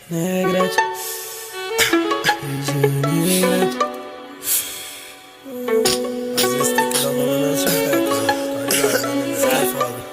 Negrete. Às vezes tem que dar uma olhada nesse pé, tá ligado?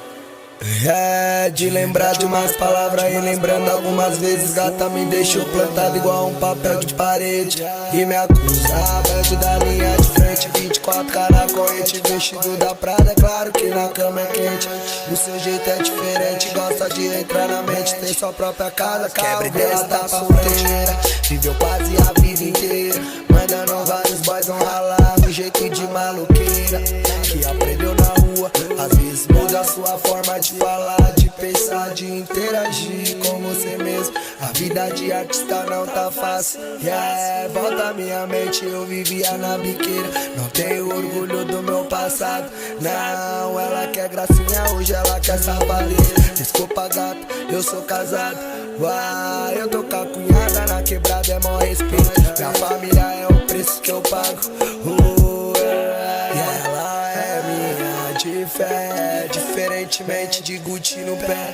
É, de lembrar de umas palavras e lembrando algumas vezes, gata me deixou plantado igual um papel de parede. E me acusava de da linha de frente, 24 cara corrente, vestido da Prada, é claro que na cama é quente. O seu jeito é diferente, gosta de entrar na mente, tem sua própria casa, quebra ideia da solteira. Viveu quase a vida inteira, mandando vários boys vão ralar, um jeito de maloqueira que aprendeu na rua. Às vezes muda a sua forma de falar, de pensar, de interagir com você mesmo. A vida de artista não tá fácil, yeah. Volta à minha mente, eu vivia na biqueira. Não tenho orgulho do meu passado, não. Ela quer gracinha, hoje ela quer safadeza. Desculpa gata, eu sou casado, uai. Eu tô com a cunhada na quebrada, é mó respeito. Minha família é o preço que eu pago, e ela é minha de fé, diferentemente de Gucci no pé.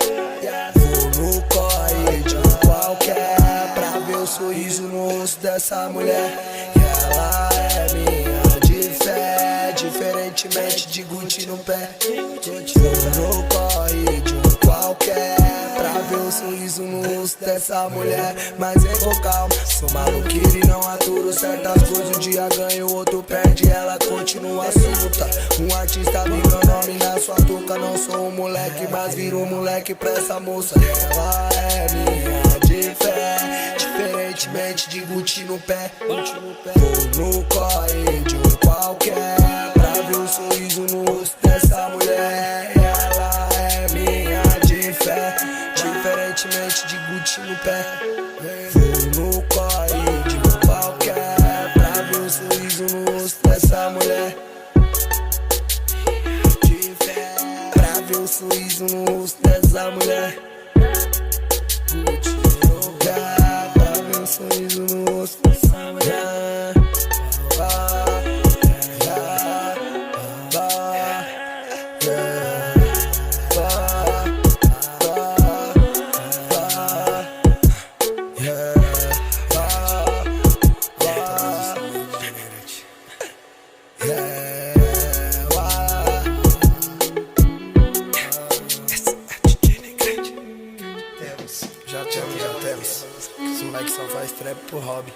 Vou no corre de um qualquer pra ver o sorriso no rosto dessa mulher. E ela é minha de fé, diferentemente de Gucci no pé. Vou no corre de um qualquer pra ver o sorriso no rosto dessa mulher. Mas vem com calma, sou maluqueiro e não aturo certas coisas. Um dia ganha, o outro perde, ela continua solta. Um artista virou nome na sua touca. Não sou um moleque, mas viro um moleque pra essa moça. Ela é minha de fé, diferentemente de Gucci no pé. Vou no corre de um qualquer pra ver o sorriso no rosto dessa mulher. Ela é minha de fé, diferentemente de Gucci no pé. Vou no corre de um qualquer pra ver o sorriso no rosto dessa mulher. De fé, pra ver o sorriso no rosto dessa mulher. Gucci no pé, pra ver o sorriso no rosto dessa mulher. Já temos. Os moleques só faz trap pro hobby.